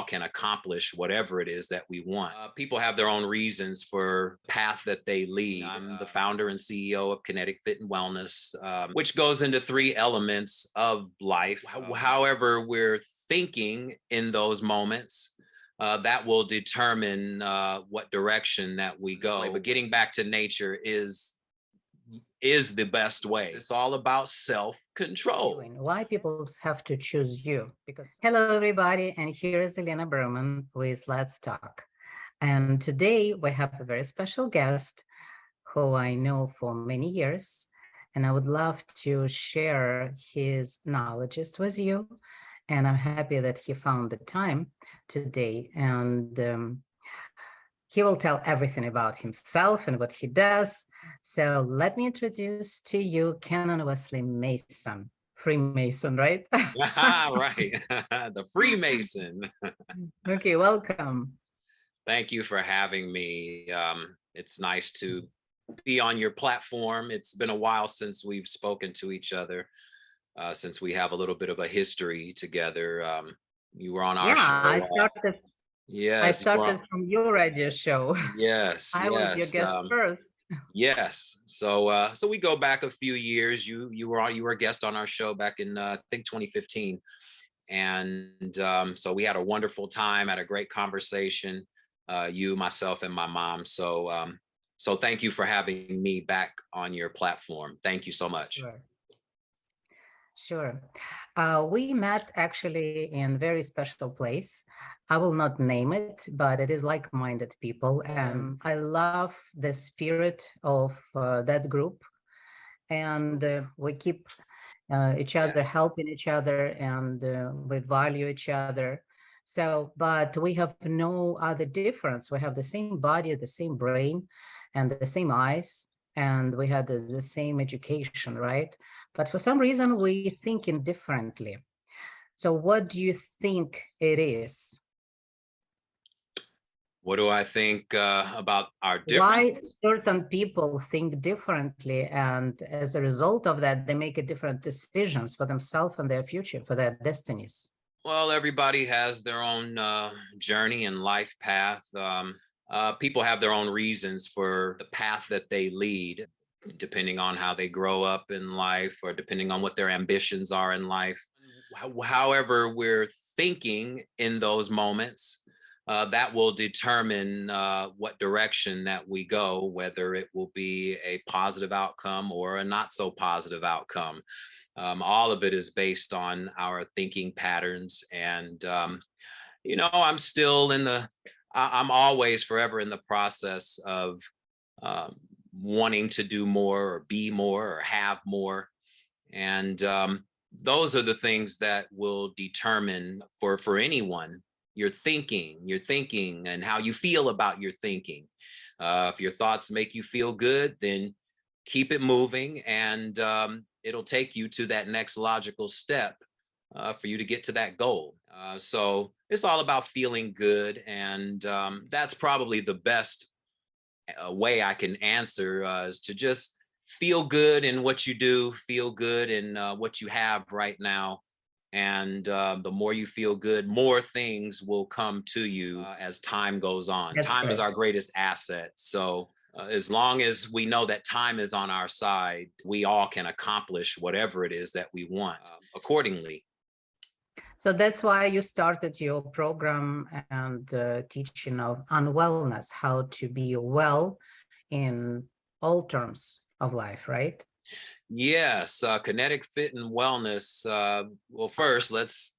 can accomplish whatever it is that we want. People have their own reasons for the path that they lead. I'm the founder and CEO of Kinetic Fit and Wellness, which goes into three elements of life. However, we're thinking in those moments, that will determine what direction that we go. But getting back to nature is the best way. It's all about self-control. Why people have to choose you? Because hello everybody, and here is Elena Berman with Let's Talk. And today we have a very special guest who I know for many years, and I would love to share his knowledge with you. And I'm happy that he found the time today, and he will tell everything about himself and what he does. So let me introduce to you Kennon Wesley Mason, Freemason, right? Right, the Freemason. Okay, welcome. Thank you for having me. It's nice to be on your platform. It's been a while since we've spoken to each other, since we have a little bit of a history together. You were on our show. I started from your radio show. Yes, I was your guest first. Yes. So we go back a few years. You were a guest on our show back in I think 2015. And so we had a wonderful time, had a great conversation, you, myself, and my mom. So thank you for having me back on your platform. Thank you so much. Sure. We met actually in a very special place. I will not name it, but it is like-minded people. And I love the spirit of that group. And we keep each other, helping each other, and we value each other. So, but we have no other difference. We have the same body, the same brain, and the same eyes, and we had the same education, right? But for some reason, we thinking differently. So what do you think it is? What do I think about our difference? Why certain people think differently, and as a result of that, they make different decisions for themselves and their future, for their destinies? Well, everybody has their own journey and life path. People have their own reasons for the path that they lead, depending on how they grow up in life or depending on what their ambitions are in life. However, we're thinking in those moments, that will determine what direction that we go, whether it will be a positive outcome or a not so positive outcome. All of it is based on our thinking patterns. And, I'm still I'm always forever in the process of wanting to do more or be more or have more. And those are the things that will determine for anyone your thinking and how you feel about your thinking. If your thoughts make you feel good, then keep it moving, and it'll take you to that next logical step for you to get to that goal. So it's all about feeling good, and that's probably the best way I can answer is to just feel good in what you do, feel good in what you have right now. And the more you feel good, more things will come to you as time goes on. Time is our greatest asset. So as long as we know that time is on our side, we all can accomplish whatever it is that we want accordingly. So that's why you started your program and teaching on wellness, how to be well in all terms of life, right? Yes, Kinetic Fit and Wellness. Well, first, let's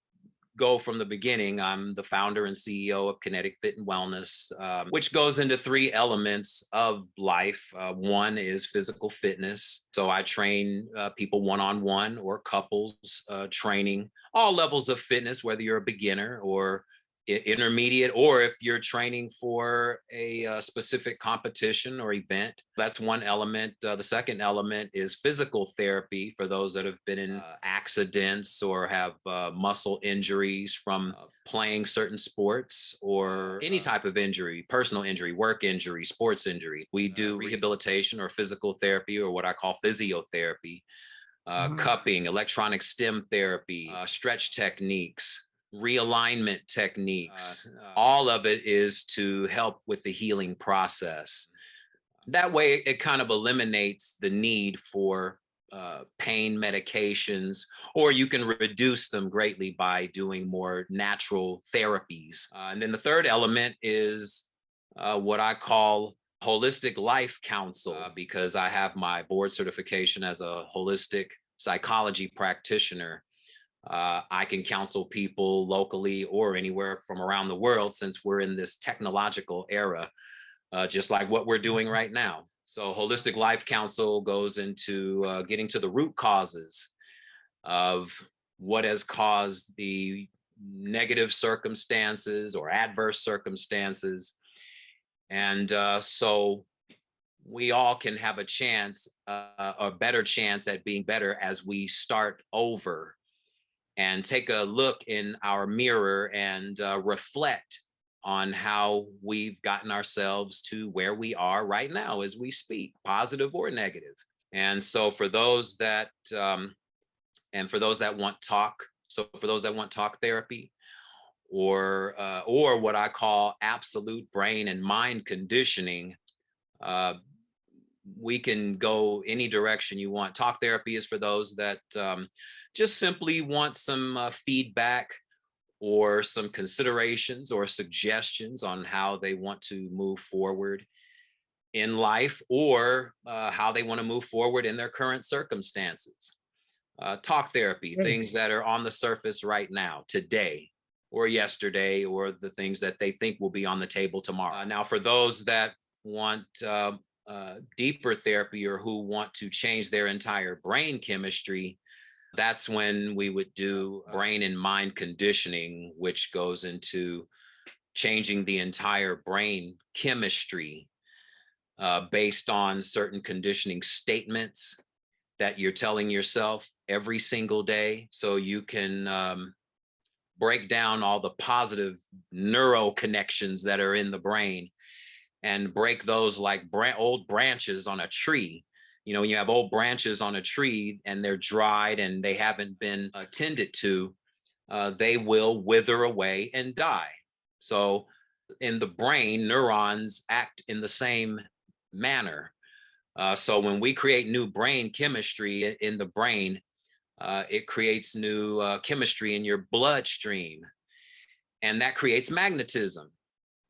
go from the beginning. I'm the founder and CEO of Kinetic Fit and Wellness, which goes into three elements of life. One is physical fitness. So I train people one-on-one or couples training, all levels of fitness, whether you're a beginner or intermediate, or if you're training for a specific competition or event. That's one element. The second element is physical therapy for those that have been in accidents or have muscle injuries from playing certain sports or any type of injury, personal injury, work injury, sports injury. We do rehabilitation or physical therapy, or what I call physiotherapy, cupping, electronic stim therapy, stretch techniques, realignment techniques. All of it is to help with the healing process. That way, it kind of eliminates the need for pain medications, or you can reduce them greatly by doing more natural therapies. And then the third element is what I call holistic life counsel, because I have my board certification as a holistic psychology practitioner. I can counsel people locally or anywhere from around the world, since we're in this technological era, just like what we're doing right now. So holistic life counsel goes into getting to the root causes of what has caused the negative circumstances or adverse circumstances. And so we all can have a chance, a better chance at being better as we start over and take a look in our mirror and reflect on how we've gotten ourselves to where we are right now as we speak, positive or negative. And so for those that want talk, so for those that want talk therapy, or what I call absolute brain and mind conditioning, we can go any direction you want. Talk therapy is for those that just simply want some feedback or some considerations or suggestions on how they want to move forward in life, or how they want to move forward in their current circumstances. Talk therapy, things that are on the surface right now, today or yesterday, or the things that they think will be on the table tomorrow. Now, for those that want deeper therapy, or who want to change their entire brain chemistry, that's when we would do brain and mind conditioning, which goes into changing the entire brain chemistry based on certain conditioning statements that you're telling yourself every single day. So you can break down all the positive neural connections that are in the brain and break those like old branches on a tree. You know, when you have old branches on a tree and they're dried and they haven't been attended to, they will wither away and die. So in the brain, neurons act in the same manner. So when we create new brain chemistry in the brain, it creates new chemistry in your bloodstream, and that creates magnetism.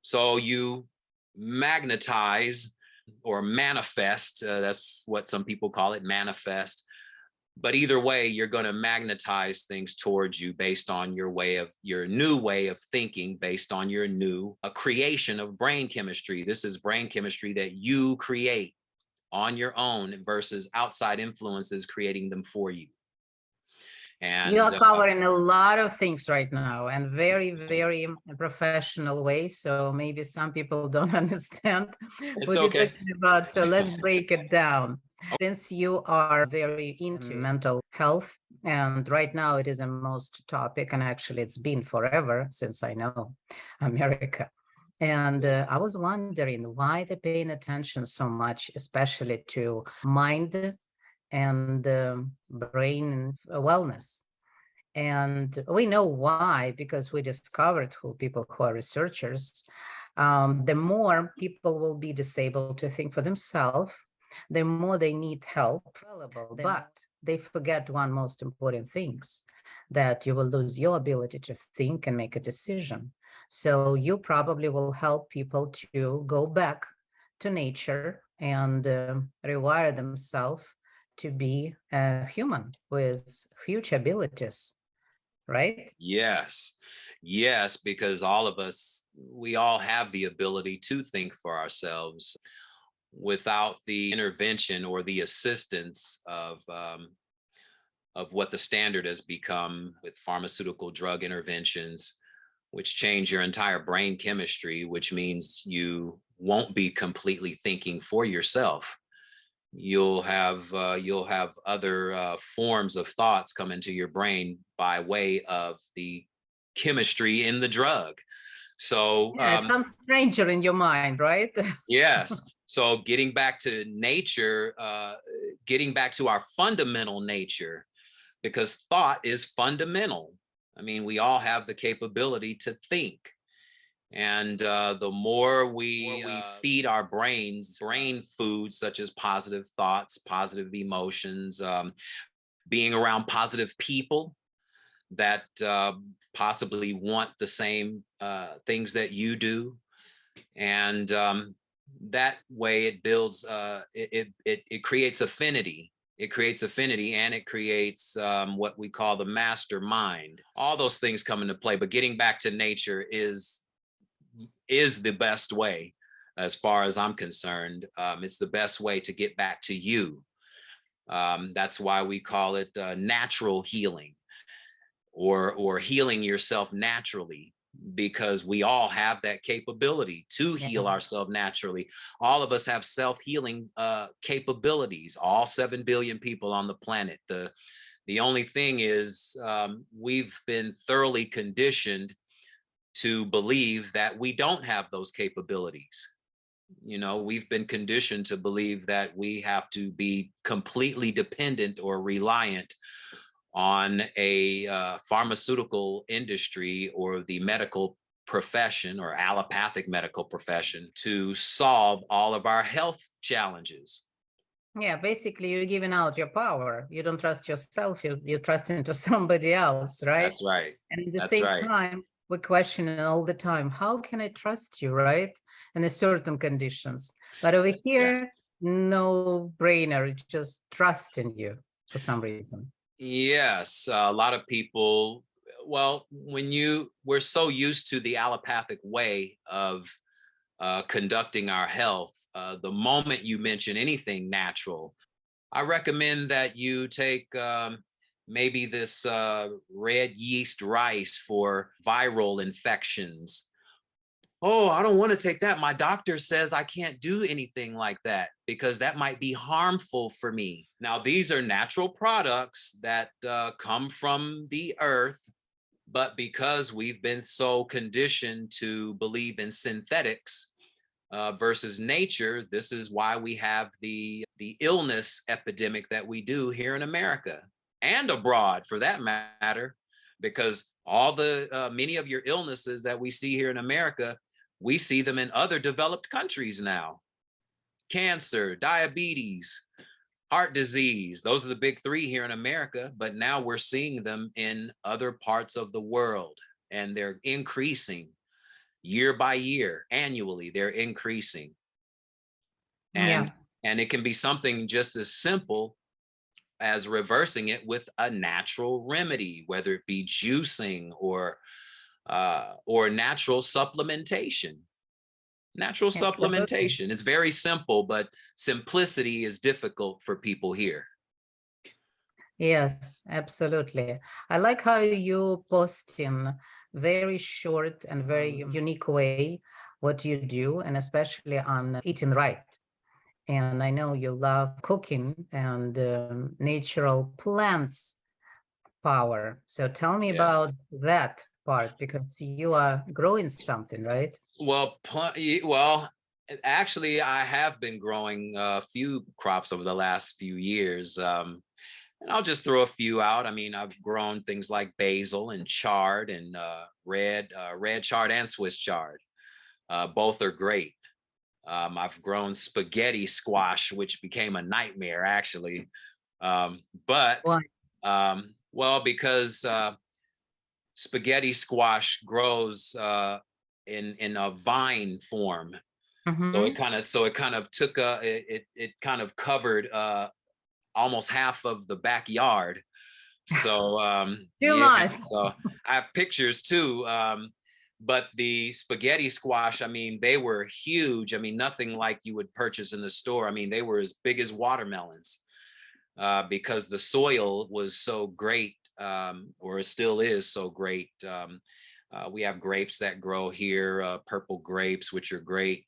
So you magnetize or manifest, that's what some people call it, manifest. But either way, you're going to magnetize things towards you based on your new way of thinking, based on your new creation of brain chemistry. This is brain chemistry that you create on your own versus outside influences creating them for you. And you are covering a lot of things right now, and very, very professional way. So maybe some people don't understand what you're talking about. So let's break it down. Since you are very into mental health, and right now it is a most topic, and actually it's been forever since I know America. And I was wondering why they're paying attention so much, especially to mind and brain wellness. And we know why, because we discovered who people who are researchers, the more people will be disabled to think for themselves, the more they need help. But they forget one most important thing, that you will lose your ability to think and make a decision. So you probably will help people to go back to nature and rewire themselves to be a human with huge abilities, right? Yes, because all of us, we all have the ability to think for ourselves without the intervention or the assistance of what the standard has become with pharmaceutical drug interventions, which change your entire brain chemistry, which means you won't be completely thinking for yourself. You'll have other forms of thoughts come into your brain by way of the chemistry in the drug. So some stranger in your mind, right? Yes. So getting back to nature, getting back to our fundamental nature, because thought is fundamental. I mean, we all have the capability to think. And the more we feed our brains brain foods such as positive thoughts, positive emotions, being around positive people that possibly want the same things that you do, and that way it builds, it creates affinity. It creates affinity, and it creates what we call the mastermind. All those things come into play, but getting back to nature is the best way, as far as I'm concerned. It's the best way to get back to you. That's why we call it natural healing, or healing yourself naturally, because we all have that capability to heal Yeah. ourselves naturally. All of us have self-healing capabilities, all 7 billion people on the planet. The only thing is, we've been thoroughly conditioned to believe that we don't have those capabilities. You know, we've been conditioned to believe that we have to be completely dependent or reliant on a pharmaceutical industry or the medical profession or allopathic medical profession to solve all of our health challenges. Yeah, basically you're giving out your power. You don't trust yourself, you trust into somebody else, right? That's right. And at the That's same right. time, we're questioning all the time, how can I trust you, right? In a certain conditions. But over Yeah. here, no brainer, it's just trust in you for some reason. Yes, a lot of people, well, we're so used to the allopathic way of conducting our health. The moment you mention anything natural, I recommend that you take maybe this red yeast rice for viral infections. Oh, I don't want to take that. My doctor says I can't do anything like that because that might be harmful for me. Now, these are natural products that come from the earth, but because we've been so conditioned to believe in synthetics versus nature, this is why we have the illness epidemic that we do here in America and abroad, for that matter, because all the many of your illnesses that we see here in America, we see them in other developed countries now. Cancer, diabetes, heart disease, those are the big three here in America, but now we're seeing them in other parts of the world, and they're increasing year by year. Annually they're increasing. Yeah. And it can be something just as simple as reversing it with a natural remedy, whether it be juicing or natural supplementation. Natural Absolutely. supplementation is very simple, but simplicity is difficult for people here. Yes, absolutely. I like how you post in very short and very unique way what you do, and especially on eating right. And I know you love cooking and natural plants power. So tell me Yeah. about that part, because you are growing something, right? Well, actually, I have been growing a few crops over the last few years. And I'll just throw a few out. I mean, I've grown things like basil and chard and red chard and Swiss chard. Both are great. I've grown spaghetti squash, which became a nightmare actually. But Why? well, because spaghetti squash grows in a vine form, so Mm-hmm. it kind of took it kind of covered almost half of the backyard. So Too yeah, much. so I have pictures too. But the spaghetti squash, I mean, they were huge. I mean, nothing like you would purchase in the store. I mean, they were as big as watermelons because the soil was so great, or it still is so great. We have grapes that grow here, purple grapes, which are great.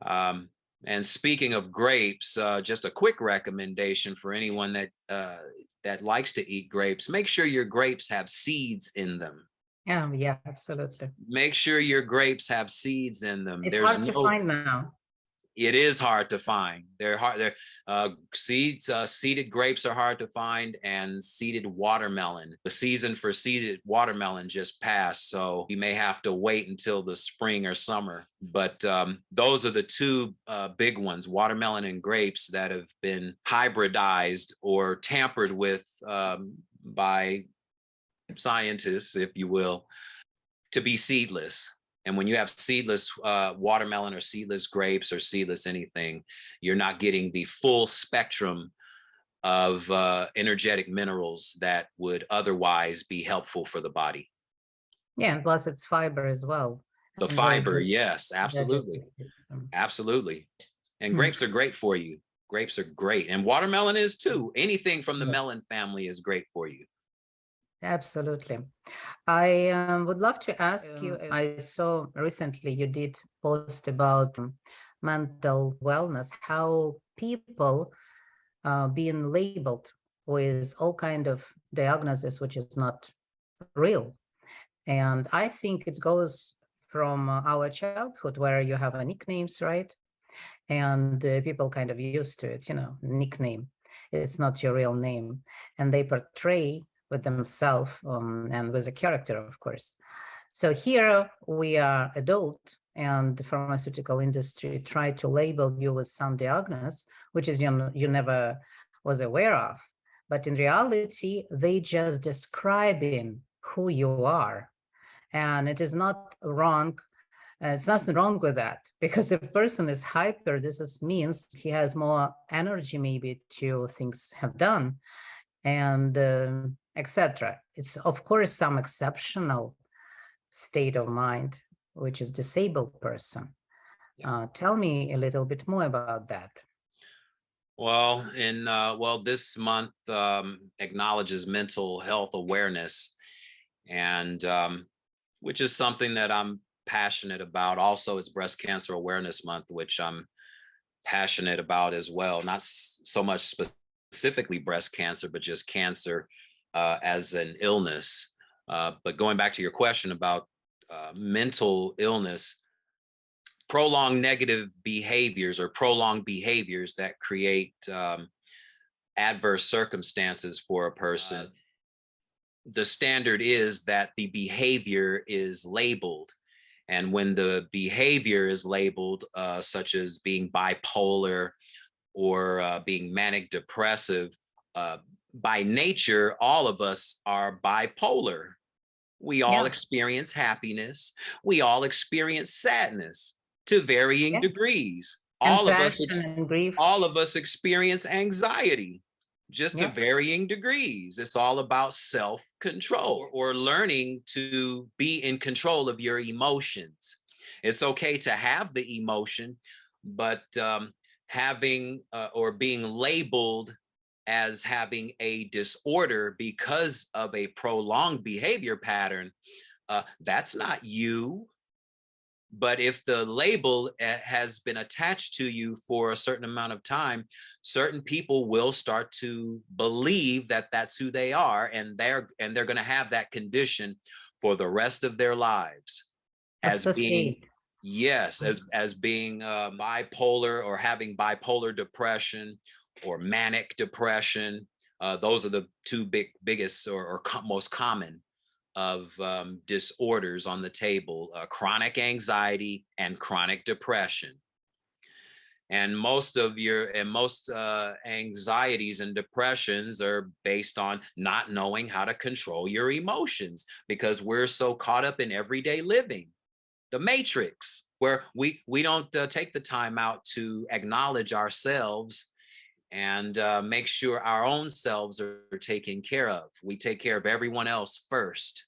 Um, and speaking of grapes, just a quick recommendation for anyone that likes to eat grapes: make sure your grapes have seeds in them. Yeah, absolutely. Make sure your grapes have seeds in them. It's There's hard to no find now. It is hard to find. They're hard. Seeded grapes are hard to find, and seeded watermelon. The season for seeded watermelon just passed, so you may have to wait until the spring or summer. But those are the two big ones, watermelon and grapes, that have been hybridized or tampered with by scientists, if you will, to be seedless. And when you have seedless watermelon or seedless grapes or seedless anything, you're not getting the full spectrum of energetic minerals that would otherwise be helpful for the body. Yeah, and plus it's fiber as well. The And very fiber, good yes, absolutely. digestive system. Absolutely. And Hmm. grapes are great for you. Grapes are great. And watermelon is too. Anything from the Yeah, melon family is great for you. absolutely. I would love to ask you, I saw recently you did post about mental wellness, how people being labeled with all kind of diagnoses, which is not real. And I think it goes from our childhood where you have a nicknames, right? And people kind of used to it, nickname. It's not your real name. And they portray with themselves and with a character, of course. So here we are adult and the pharmaceutical industry try to label you with some diagnosis, which is you never was aware of. But in reality, they just describing who you are. And it is not wrong. It's nothing wrong with that, because if a person is hyper, means he has more energy maybe to things have done and etc. It's of course some exceptional state of mind, which is disabled person. Tell me a little bit more about that. Well, this month acknowledges mental health awareness, and which is something that I'm passionate about. Also, it's Breast Cancer Awareness Month, which I'm passionate about as well. Not so much specifically breast cancer, but just cancer as an illness. But going back to your question about mental illness, prolonged negative behaviors or prolonged behaviors that create adverse circumstances for a person, the standard is that the behavior is labeled. And when the behavior is labeled, such as being bipolar or being manic depressive, by nature, all of us are bipolar. We all Yeah, experience happiness. We all experience sadness to varying yeah. degrees. And passion and grief. All of us experience anxiety, just to Yeah, varying degrees. It's all about self-control or learning to be in control of your emotions. It's okay to have the emotion, but having or being labeled as having a disorder because of a prolonged behavior pattern, that's not you. But if the label has been attached to you for a certain amount of time, certain people will start to believe that that's who they are, and they're going to have that condition for the rest of their lives as being, associate. yes, as being bipolar or having bipolar depression or manic depression. Those are the two biggest or most common of disorders on the table: chronic anxiety and chronic depression. And most anxieties and depressions are based on not knowing how to control your emotions, because we're so caught up in everyday living, the matrix, where we don't take the time out to acknowledge ourselves and make sure our own selves are taken care of. We take care of everyone else first.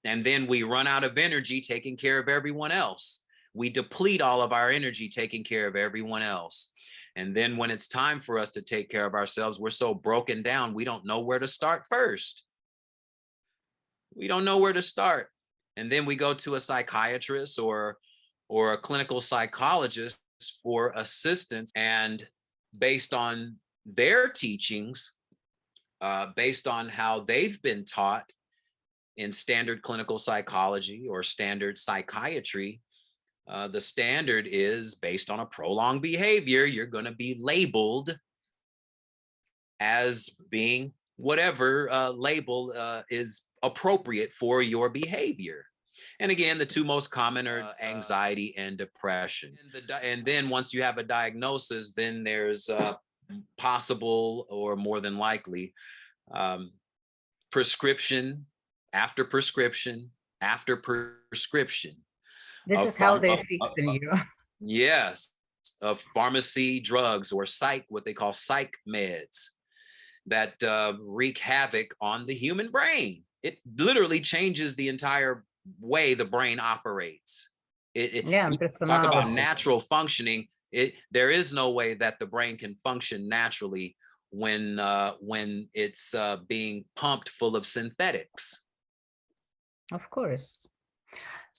And then we run out of energy taking care of everyone else. We deplete all of our energy taking care of everyone else. And then when it's time for us to take care of ourselves, we're so broken down, we don't know where to start first. We don't know where to start. And then we go to a psychiatrist or a clinical psychologist for assistance. And based on their teachings, based on how they've been taught in standard clinical psychology or standard psychiatry, The standard is based on a prolonged behavior. You're going to be labeled as being whatever label is appropriate for your behavior. And again, the two most common are anxiety and depression. And then once you have a diagnosis, then there's possible or more than likely um, prescription after prescription after prescription This of is how they're fixing you. yes, of pharmacy drugs or psych, what they call psych meds that wreak havoc on the human brain. It literally changes the entire way the brain operates. Yeah, and Talk about personality. natural functioning. There is no way that the brain can function naturally when it's being pumped full of synthetics. Of course.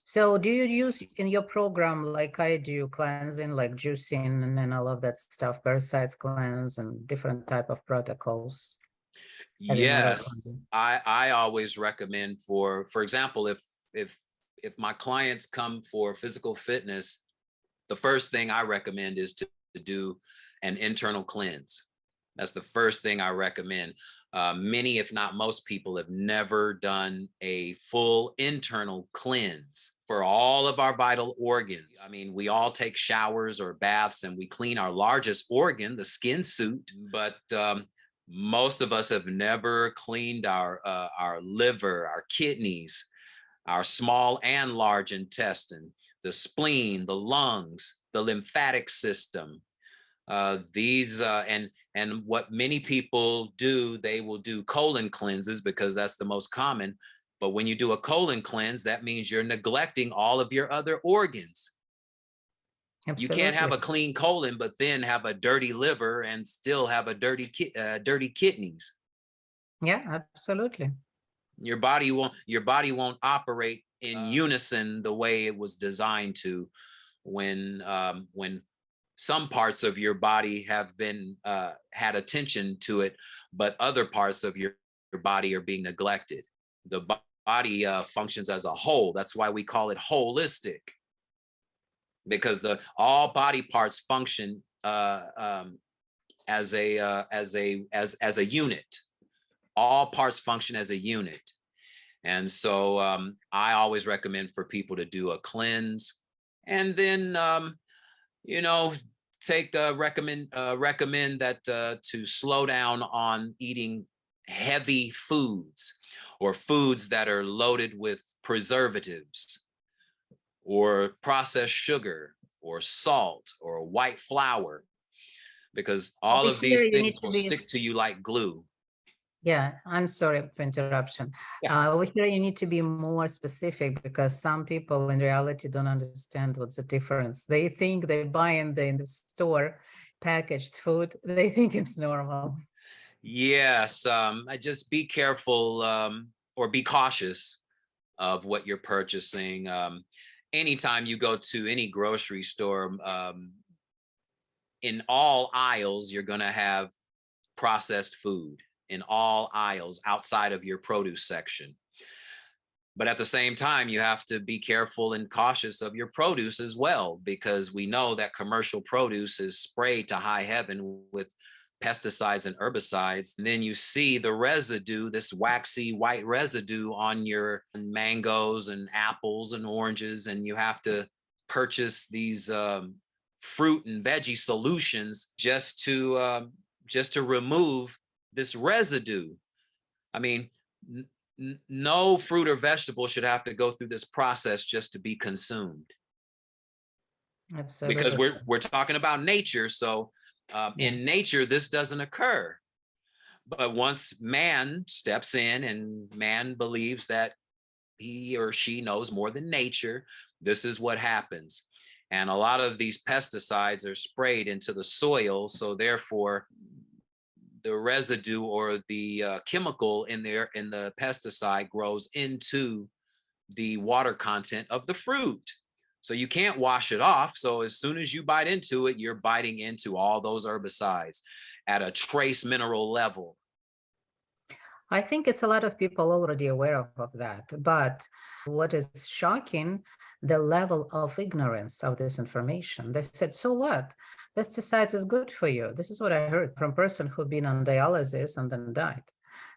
So do you use in your program, like I do, cleansing, like juicing and all of that stuff, parasites cleanse and different type of protocols? As a matter of Yes, fact. I always recommend for example, if my clients come for physical fitness, the first thing I recommend is to do an internal cleanse. That's the first thing I recommend. Many, if not most people, have never done a full internal cleanse for all of our vital organs. I mean, we all take showers or baths and we clean our largest organ, the skin suit, but most of us have never cleaned our liver, our kidneys, our small and large intestine, the spleen, the lungs, the lymphatic system. And what many people do, they will do colon cleanses because that's the most common. But when you do a colon cleanse, that means you're neglecting all of your other organs. Absolutely. You can't have a clean colon, but then have a dirty liver and still have a dirty kidneys. Yeah, absolutely. Your body won't operate in unison the way it was designed to when some parts of your body have been had attention to it, but other parts of your body are being neglected. The body functions as a whole. That's why we call it holistic, because all body parts function as a unit. All parts function as a unit. And so I always recommend for people to do a cleanse, and then recommend that to slow down on eating heavy foods or foods that are loaded with preservatives or processed sugar or salt or white flour, because all of these things will stick to you like glue. Yeah, I'm sorry for interruption. Yeah. Over here, you need to be more specific because some people in reality don't understand what's the difference. They think they buy in the store packaged food. They think it's normal. Yes, just be careful or be cautious of what you're purchasing. Anytime you go to any grocery store, in all aisles, you're going to have processed food in all aisles outside of your produce section. But at the same time, you have to be careful and cautious of your produce as well, because we know that commercial produce is sprayed to high heaven with pesticides and herbicides. And then you see the residue, this waxy white residue on your mangoes and apples and oranges, and you have to purchase these fruit and veggie solutions just to remove this residue. I mean, no fruit or vegetable should have to go through this process just to be consumed. Absolutely. Because we're talking about nature, so in nature this doesn't occur. But once man steps in and man believes that he or she knows more than nature, this is what happens. And a lot of these pesticides are sprayed into the soil, so therefore the residue or the chemical in the pesticide grows into the water content of the fruit. So you can't wash it off. So as soon as you bite into it, you're biting into all those herbicides at a trace mineral level. I think it's a lot of people already aware of that. But what is shocking the level of ignorance of this information. They said, so what? Pesticides is good for you. This is what I heard from a person who'd been on dialysis and then died.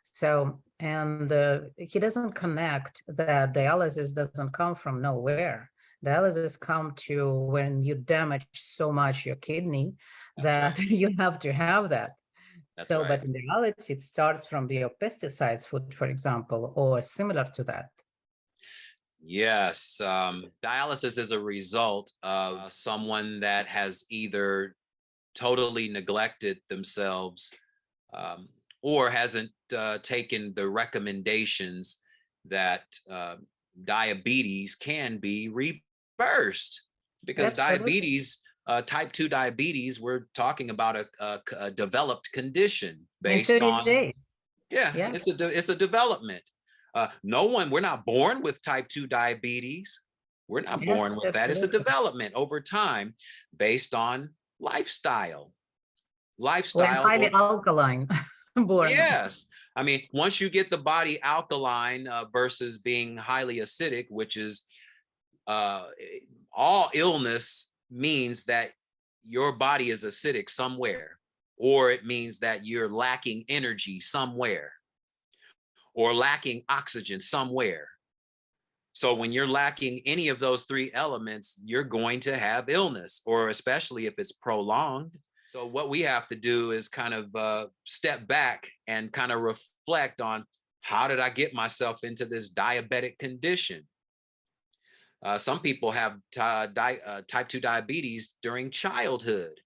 So, and he doesn't connect that dialysis doesn't come from nowhere. Dialysis come to when you damage so much your kidney that right. you have to have that. That's So, right. but in reality, it starts from the pesticides food, for example, or similar to that. Yes, dialysis is a result of someone that has either totally neglected themselves, um, or hasn't taken the recommendations that diabetes can be reversed. Because Absolutely. diabetes, type 2 diabetes, we're talking about a developed condition In based 30 on, days. yeah, Yeah. it's a development. No one, we're not born with type 2 diabetes. We're not Yes, born with that. It's a absolutely. development over time based on lifestyle. We're Lifestyle, highly or alkaline born. yes. I mean, once you get the body alkaline versus being highly acidic, which is uh, all illness means that your body is acidic somewhere, or it means that you're lacking energy somewhere, or lacking oxygen somewhere. So when you're lacking any of those three elements, you're going to have illness, or especially if it's prolonged. So what we have to do is kind of step back and kind of reflect on, how did I get myself into this diabetic condition? Some people have type 2 diabetes during childhood,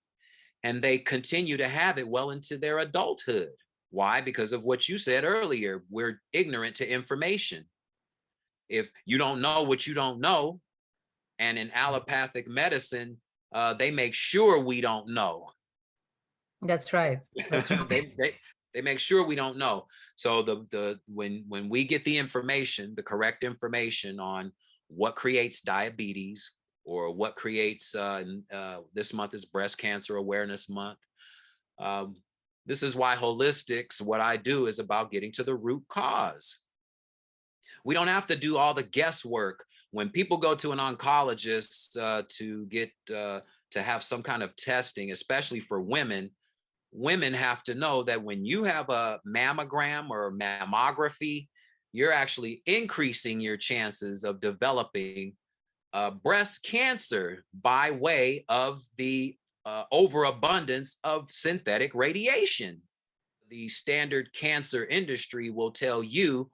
and they continue to have it well into their adulthood. Why? Because of what you said earlier. We're ignorant to information. If you don't know what you don't know, and in allopathic medicine, they make sure we don't know. That's right. That's right. They make sure we don't know. So when we get the information, the correct information on what creates diabetes, or what creates this month is Breast Cancer Awareness Month. Um, this is why holistics, what I do is about getting to the root cause. We don't have to do all the guesswork. When people go to an oncologist to get to have some kind of testing, especially for women, women have to know that when you have a mammogram or mammography, you're actually increasing your chances of developing breast cancer by way of the overabundance of synthetic radiation. The standard cancer industry will tell you,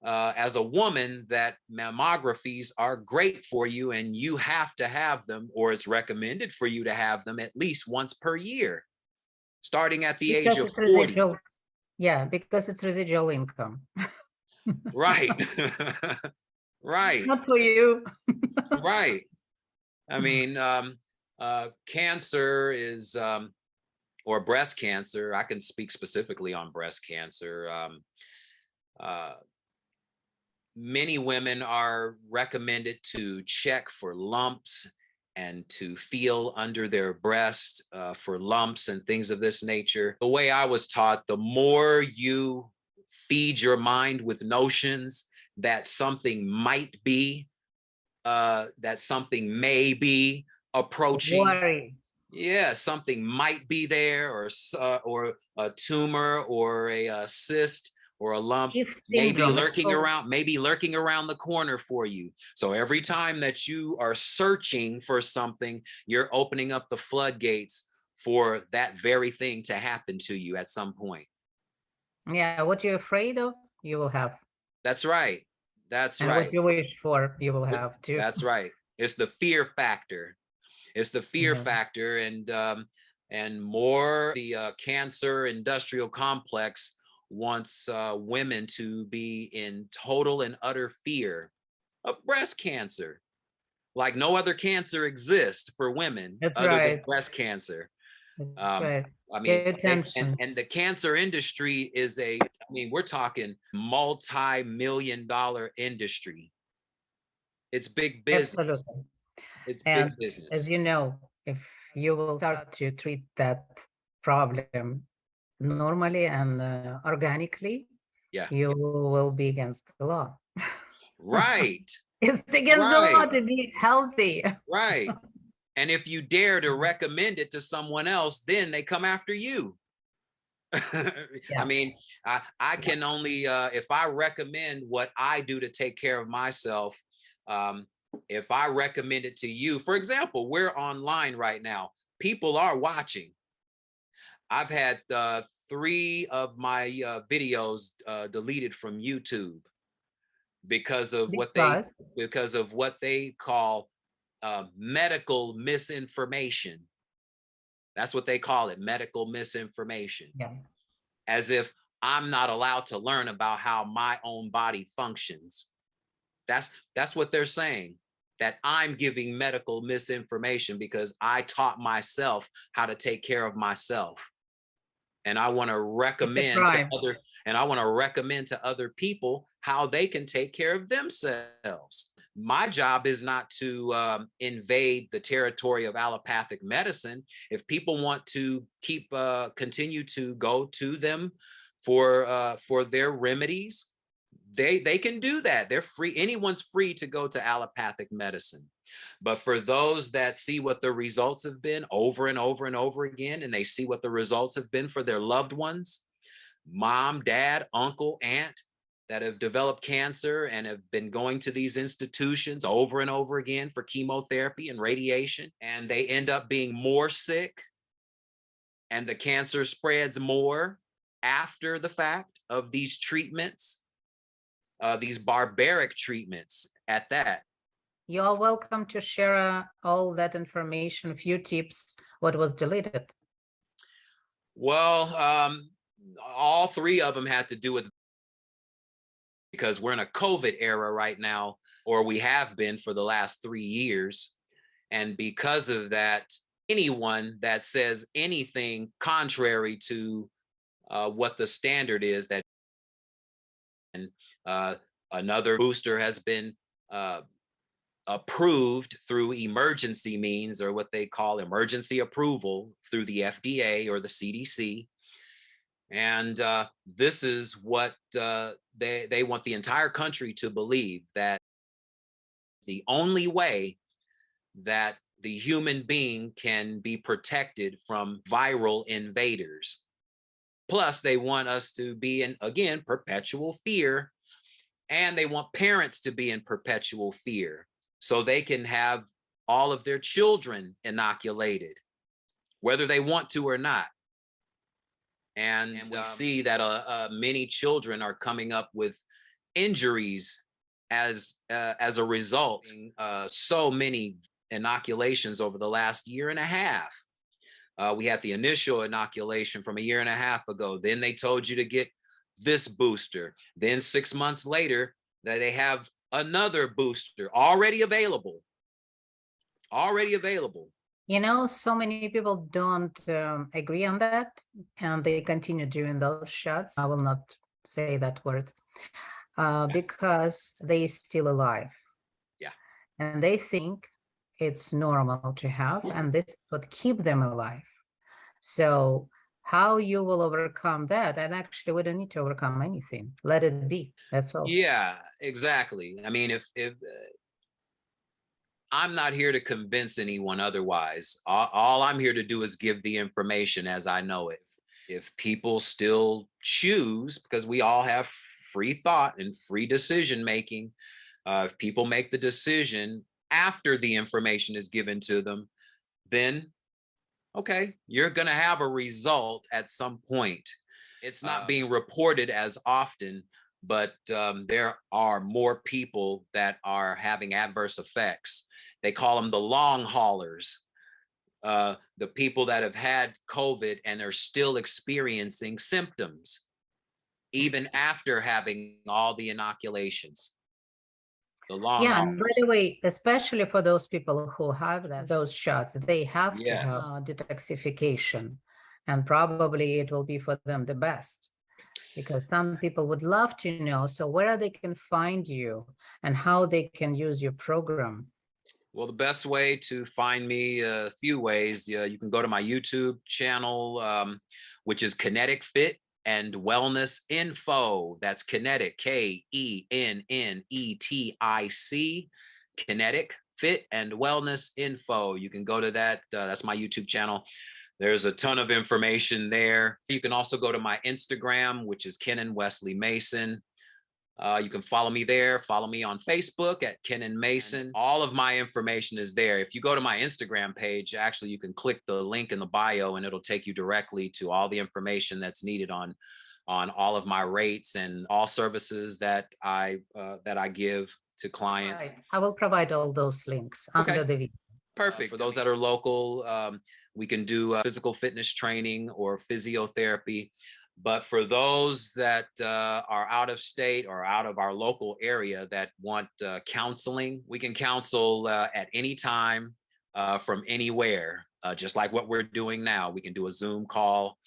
as a woman, that mammographies are great for you and you have to have them, or it's recommended for you to have them at least once per year, starting at the age Because of it's 40. residual. Yeah, because it's residual income. Right. Right. Not for you. Right. I mean, cancer is, or breast cancer, I can speak specifically on breast cancer. Uh, Many women are recommended to check for lumps and to feel under their breast for lumps and things of this nature. The way I was taught, the more you feed your mind with notions that something might be, that something may be approaching. Worry. Yeah, something might be there, or a tumor, or a cyst, or a lump, If syndrome, it's called. maybe lurking around the corner for you. So every time that you are searching for something, you're opening up the floodgates for that very thing to happen to you at some point. Yeah, what you're afraid of, you will have. That's right. That's And what right. you wish for, you will have too. That's right. It's the fear factor. It's the fear Yeah. factor, and more the cancer industrial complex wants women to be in total and utter fear of breast cancer, like no other cancer exists for women That's other than right. breast cancer. That's Um, right. I mean, Pay attention. and the cancer industry is I mean, we're talking multi-million-dollar industry. It's big business. Absolutely. It's big And as business. you know, if you will start to treat that problem normally and organically, Yeah. you will be against the law. Right. It's against the law Right, to be healthy. right. And if you dare to recommend it to someone else, then they come after you. I Yeah, mean, I yeah. can only, if I recommend what I do to take care of myself, um, if I recommend it to you, for example, we're online right now. People are watching. I've had 3 of my videos deleted from YouTube because of Because, what they call medical misinformation. That's what they call it, medical misinformation. yeah, As if I'm not allowed to learn about how my own body functions. That's what they're saying. That I'm giving medical misinformation because I taught myself how to take care of myself. And I want to it's a recommend to crime. other people how they can take care of themselves. My job is not to invade the territory of allopathic medicine. If people want to continue to go to them for their remedies, they can do that. They're free. Anyone's free to go to allopathic medicine. But for those that see what the results have been over and over and over again, and they see what the results have been for their loved ones, mom, dad, uncle, aunt, that have developed cancer and have been going to these institutions over and over again for chemotherapy and radiation, and they end up being more sick, and the cancer spreads more after the fact of these treatments, these barbaric treatments at that. You are welcome to share all that information, few tips, what was deleted. Well, all 3 of them had to do with, because we're in a COVID era right now, or we have been for the last 3 years. And because of that, anyone that says anything contrary to what the standard is, that and another booster has been approved through emergency means, or what they call emergency approval through the FDA or the CDC. And this is what they want the entire country to believe, that the only way that the human being can be protected from viral invaders. Plus, they want us to be in, again, perpetual fear. And they want parents to be in perpetual fear so they can have all of their children inoculated, whether they want to or not. And we see that many children are coming up with injuries as a result. So many inoculations over the last year and a half. We had the initial inoculation from a year and a half ago. Then they told you to get this booster. Then 6 months later, that they have another booster already available. Already available. You know, so many people don't agree on that, and they continue doing those shots. I will not say that word because they still alive. Yeah. And they think it's normal to have, and this is what keep them alive. So how you will overcome that? And actually, we don't need to overcome anything. Let it be. That's all. Yeah, exactly. I mean, if I'm not here to convince anyone otherwise. All I'm here to do is give the information as I know it. If people still choose, because we all have free thought and free decision making, if people make the decision after the information is given to them, then okay, you're going to have a result at some point. It's not being reported as often, but there are more people that are having adverse effects. They call them the long haulers, the people that have had COVID and are still experiencing symptoms, even after having all the inoculations. The long Yeah, haulers. and by the way, especially for those people who have those shots, they have to have Yes. detoxification, and probably it will be for them the best, because some people would love to know, so where they can find you and how they can use your program. Well, the best way to find me, a few ways. You can go to my YouTube channel, which is Kinetic Fit, and Wellness Info. That's Kinetic, Kennetic, Kinetic Fit and Wellness Info. You can go to that. That's my YouTube channel. There's a ton of information there. You can also go to my Instagram, which is Kennon Wesley Mason. You can follow me there. Follow me on Facebook at Kennon Mason. All of my information is there. If you go to my Instagram page, actually, you can click the link in the bio and it'll take you directly to all the information that's needed on all of my rates and all services that I give to clients. Right. I will provide all those links under the video. Perfect. For those that are local, we can do physical fitness training or physiotherapy. But for those that are out of state or out of our local area that want counseling, we can counsel at any time from anywhere, just like what we're doing now. We can do a Zoom call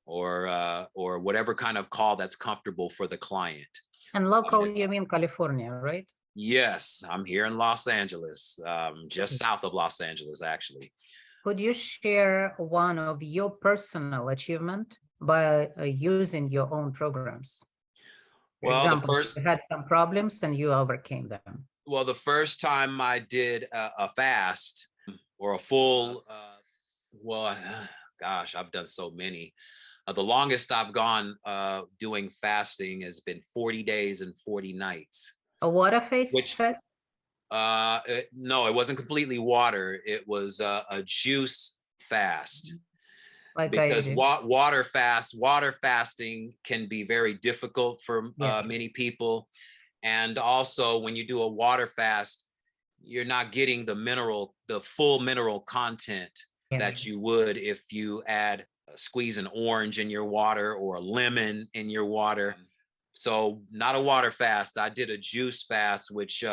or whatever kind of call that's comfortable for the client. And local, you mean California, right? Yes, I'm here in Los Angeles, just south of Los Angeles, actually. Could you share one of your personal achievement by using your own programs? For example, you had some problems and you overcame them. Well, the first time I did a fast or a full, gosh, I've done so many. The longest I've gone doing fasting has been 40 days and 40 nights. A water fast? No, it wasn't completely water. It was a juice fast. Like because water fasting can be very difficult for many people. And also when you do a water fast, you're not getting the full mineral content that you would if you squeeze an orange in your water or a lemon in your water. So not a water fast. I did a juice fast, which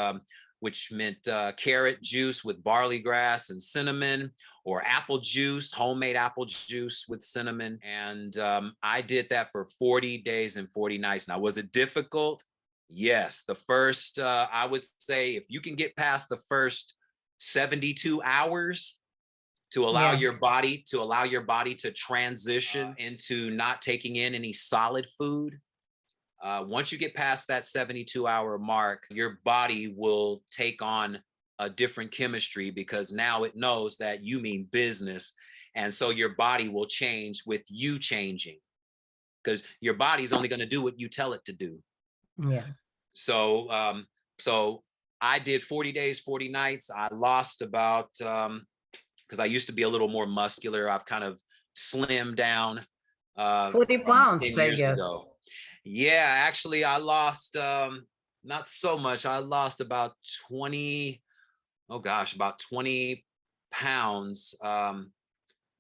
meant carrot juice with barley grass and cinnamon, or apple juice, homemade apple juice with cinnamon. And I did that for 40 days and 40 nights. Now, was it difficult? Yes. The first, I would say, if you can get past the first 72 hours to allow your body to transition into not taking in any solid food. Once you get past that 72-hour mark, your body will take on a different chemistry because now it knows that you mean business. And so your body will change with you changing because your body's only going to do what you tell it to do. Yeah. So I did 40 days, 40 nights. I lost about, because I used to be a little more muscular. I've kind of slimmed down. 40 pounds, I guess. Ago. Yeah, actually, I lost not so much. I lost about 20 pounds.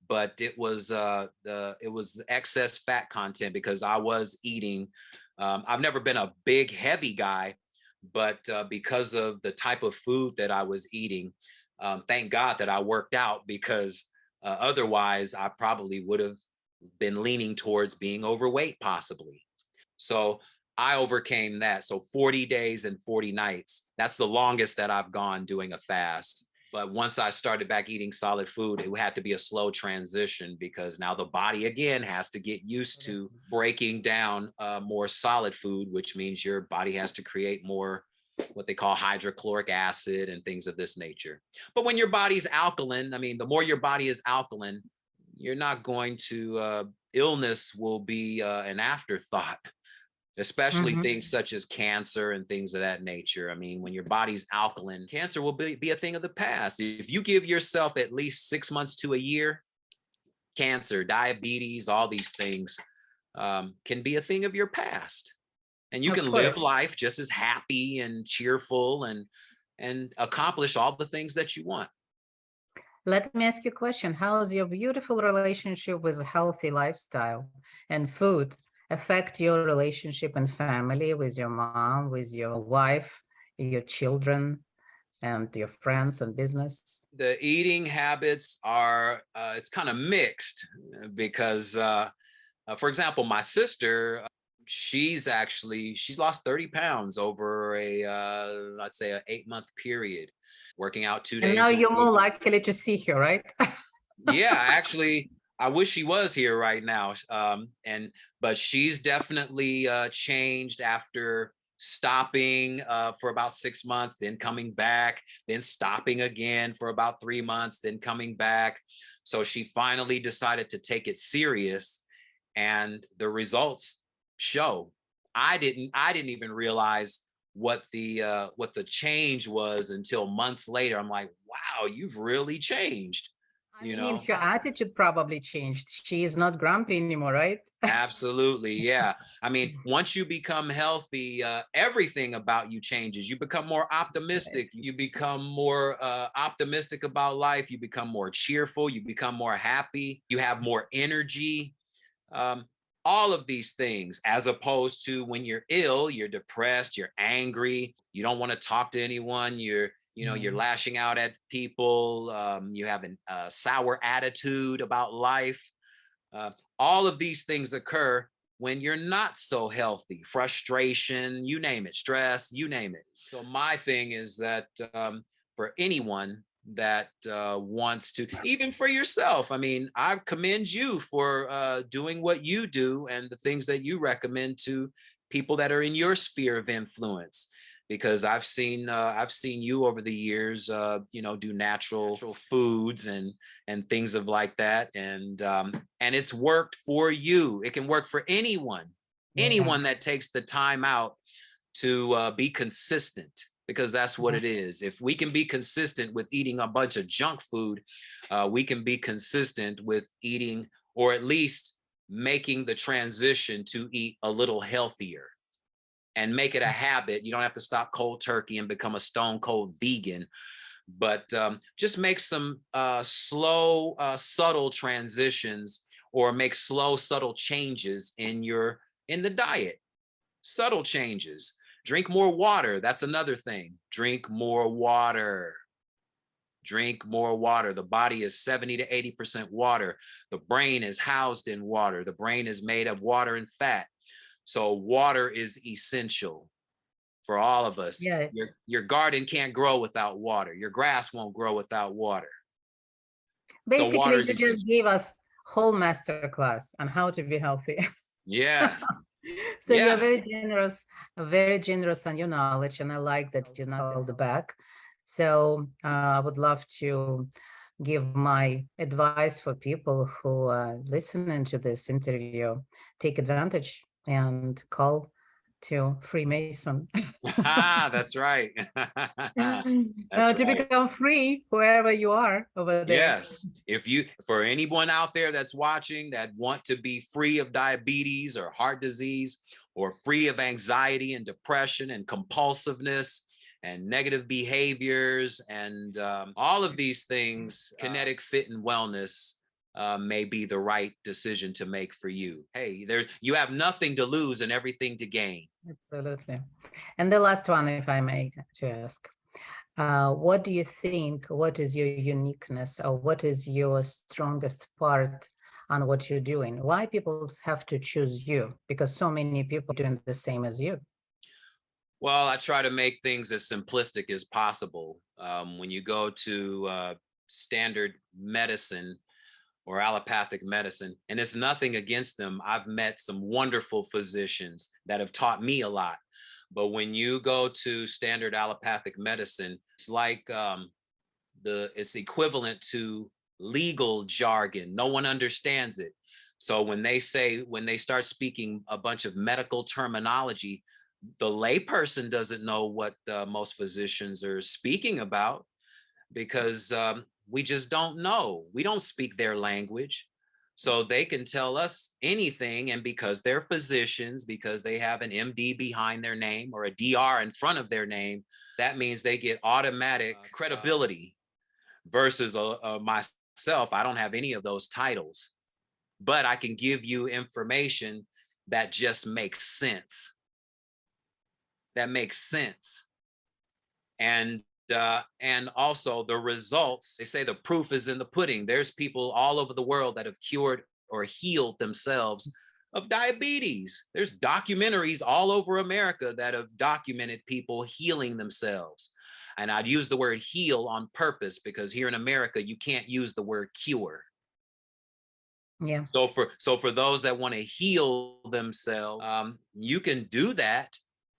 But it was the excess fat content because I was eating. I've never been a big, heavy guy, but because of the type of food that I was eating, thank God that I worked out because otherwise I probably would have been leaning towards being overweight possibly. So I overcame that. So 40 days and 40 nights, that's the longest that I've gone doing a fast. But once I started back eating solid food, it had to be a slow transition because now the body again has to get used to breaking down more solid food, which means your body has to create more what they call hydrochloric acid and things of this nature. But when your body's alkaline, I mean, the more your body is alkaline, you're not going to, illness will be an afterthought. Especially things such as cancer and things of that nature. I mean, when your body's alkaline, cancer will be a thing of the past. If you give yourself at least 6 months to a year, cancer, diabetes, all these things can be a thing of your past. And you can live life just as happy and cheerful and accomplish all the things that you want. Let me ask you a question. How is your beautiful relationship with a healthy lifestyle and food affect your relationship and family with your mom, with your wife, your children, and your friends and business? The eating habits are, it's kind of mixed because, for example, my sister, she's lost 30 pounds over let's say an 8-month period, working out 2 days. And now you're more likely to see her, right? Yeah, actually, I wish she was here right now. But she's definitely changed after stopping for about 6 months, then coming back, then stopping again for about 3 months, then coming back. So she finally decided to take it serious, and the results show. I didn't even realize what the change was until months later. I'm like, wow, you've really changed, I you mean, know. her attitude probably changed. She is not grumpy anymore, right? Absolutely. Yeah. I mean, once you become healthy, everything about you changes. You become more Right. optimistic. You become more optimistic about life. You become more cheerful. You become more happy. You have more energy. Um, all of these things, as opposed to when you're ill, you're depressed, you're angry, you don't want to talk to anyone, you're Yeah. lashing out at people, you have a sour attitude about life. Uh, all of these things occur when you're not so healthy, frustration, you name it, stress, you name it. So my thing is that for anyone that wants to, even for yourself, I mean, I commend you for doing what you do and the things that you recommend to people that are in your sphere of influence, because I've seen you over the years, do natural foods and things of like that, and it's worked for you. It can work for Yeah. anyone that takes the time out to be consistent, because that's what Yeah. it is. If we can be consistent with eating a bunch of junk food, we can be consistent with eating, or at least making the transition to eat a little healthier and make it a habit. You don't have to stop cold turkey and become a stone cold vegan, but just make some slow, subtle transitions, or make slow, subtle changes in the diet. Subtle changes. Drink more water. That's another thing. Drink more water. Drink more water. The body is 70 to 80% water. The brain is housed in water. The brain is made of water and fat. So water is essential for all of us. Yeah. Your garden can't grow without water. Your grass won't grow without water. So water Basically, is you just essential. gave us whole master class on how to be healthy. Yeah. So you're Yeah. very generous on your knowledge, and I like that you not held back. So I would love to give my advice for people who are listening to this interview. Take advantage and call to Freemason. That's right. That's To right. become free wherever you are over there. Yes. If you, for anyone out there that's watching that want to be free of diabetes or heart disease, or free of anxiety and depression and compulsiveness and negative behaviors and all of these things, kinetic fit and wellness may be the right decision to make for you. Hey, there, you have nothing to lose and everything to gain. Absolutely. And the last one, if I may to ask, what do you think, what is your uniqueness, or what is your strongest part on what you're doing? Why people have to choose you? Because so many people are doing the same as you. Well, I try to make things as simplistic as possible. When you go to standard medicine or allopathic medicine, and it's nothing against them. I've met some wonderful physicians that have taught me a lot. But when you go to standard allopathic medicine, it's like it's equivalent to legal jargon. No one understands it. So when they start speaking a bunch of medical terminology, the layperson doesn't know what most physicians are speaking about, because we just don't know. We don't speak their language. So they can tell us anything. And because they're physicians, because they have an MD behind their name or a DR in front of their name, that means they get automatic credibility versus myself. I don't have any of those titles, but I can give you information that just makes sense. That makes sense. And also the results, they say the proof is in the pudding. There's people all over the world that have cured or healed themselves of diabetes. There's documentaries all over America that have documented people healing themselves. And I'd use the word heal on purpose, because here in America you can't use the word cure. Yeah. So for those that want to heal themselves, you can do that,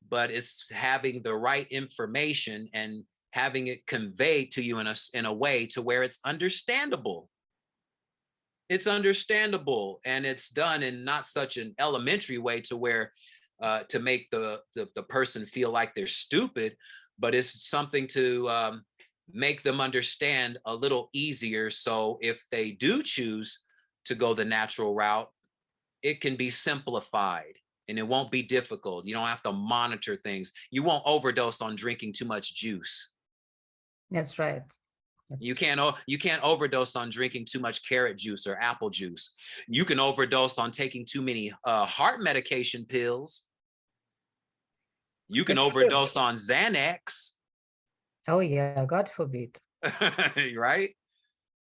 but it's having the right information and having it conveyed to you in a way to where it's understandable. It's understandable, and it's done in not such an elementary way to where to make the person feel like they're stupid, but it's something to make them understand a little easier. So if they do choose to go the natural route, it can be simplified and it won't be difficult. You don't have to monitor things. You won't overdose on drinking too much juice. That's right. You can't overdose on drinking too much carrot juice or apple juice. You can overdose on taking too many heart medication pills. You can That's true. overdose on Xanax, Oh yeah, God forbid. right?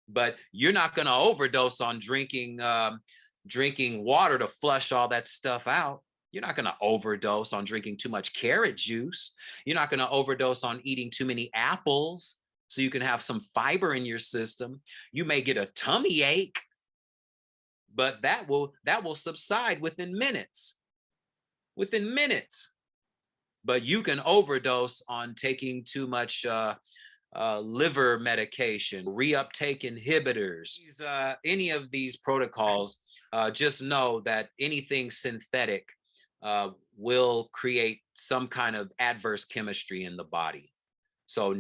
But you're not going to overdose on drinking water to flush all that stuff out. You're not going to overdose on drinking too much carrot juice. You're not going to overdose on eating too many apples so you can have some fiber in your system. You may get a tummy ache, but that will subside within minutes. Within minutes. But you can overdose on taking too much liver medication, reuptake inhibitors, any of these protocols. Just know that anything synthetic will create some kind of adverse chemistry in the body. So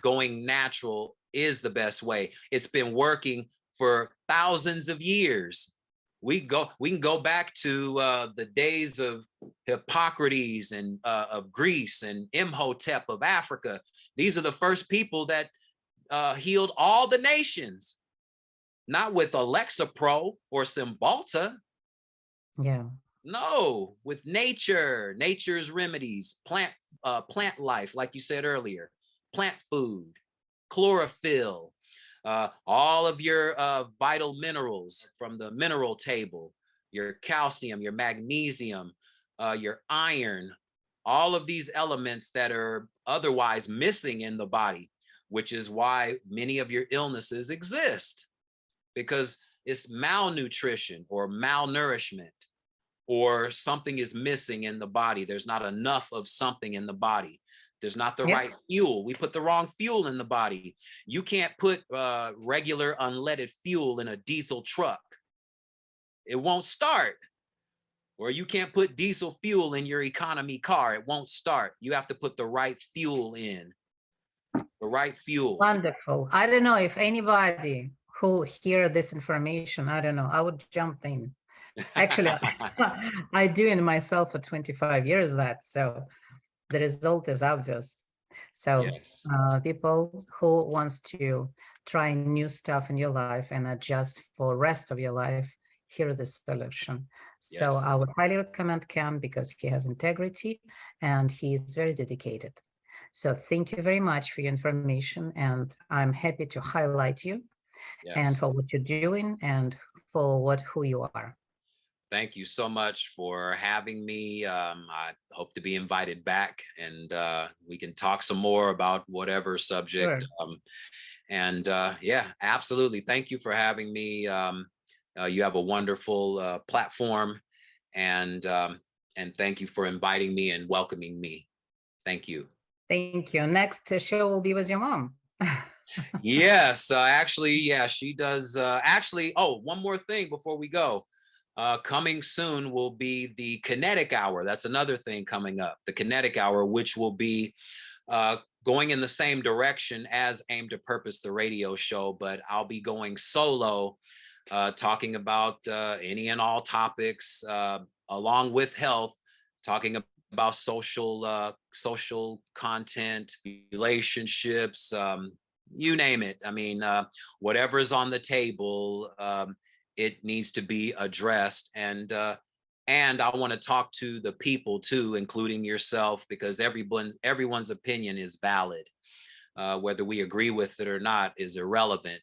going natural is the best way. It's been working for thousands of years. We can go back to the days of Hippocrates and of Greece and Imhotep of Africa. These are the first people that healed all the nations, not with Alexapro or Cymbalta. Yeah. No, with nature's remedies, plant life, like you said earlier, plant food, chlorophyll, all of your vital minerals from the mineral table, your calcium, your magnesium, your iron, all of these elements that are otherwise missing in the body, which is why many of your illnesses exist, because it's malnutrition or malnourishment, or something is missing in the body. There's not enough of something in the body. There's not the right fuel. We put the wrong fuel in the body. You can't put regular unleaded fuel in a diesel truck. It won't start. Or you can't put diesel fuel in your economy car. It won't start. You have to put the right fuel in. The right fuel. Wonderful. I don't know if anybody who hear this information, I don't know, I would jump in. Actually, I do in myself for 25 years that, so the result is obvious. So yes. People who wants to try new stuff in your life and adjust for rest of your life, here's the solution. Yes. So I would highly recommend Ken because he has integrity and he is very dedicated. So thank you very much for your information, and I'm happy to highlight you and for what you're doing and for who you are. Thank you so much for having me. I hope to be invited back, and we can talk some more about whatever subject. Sure. Yeah, absolutely. Thank you for having me. You have a wonderful platform, and thank you for inviting me and welcoming me. Thank you. Thank you. Next show will be with your mom. Yes, actually, yeah, she does. Actually, oh, one more thing before we go. Coming soon will be the Kinetic Hour. That's another thing coming up. The Kinetic Hour, which will be going in the same direction as Aim to Purpose, the radio show, but I'll be going solo, talking about any and all topics, along with health, talking about social content, relationships, you name it. I mean, whatever is on the table, it needs to be addressed. And I want to talk to the people too, including yourself, because everyone's opinion is valid. Whether we agree with it or not is irrelevant.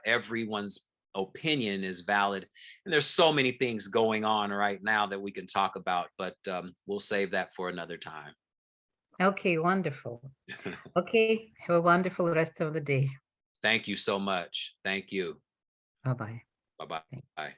Everyone's opinion is valid. And there's so many things going on right now that we can talk about, but we'll save that for another time. Okay, wonderful. Okay, have a wonderful rest of the day. Thank you so much. Thank you. Bye-bye. Bye-bye. Bye.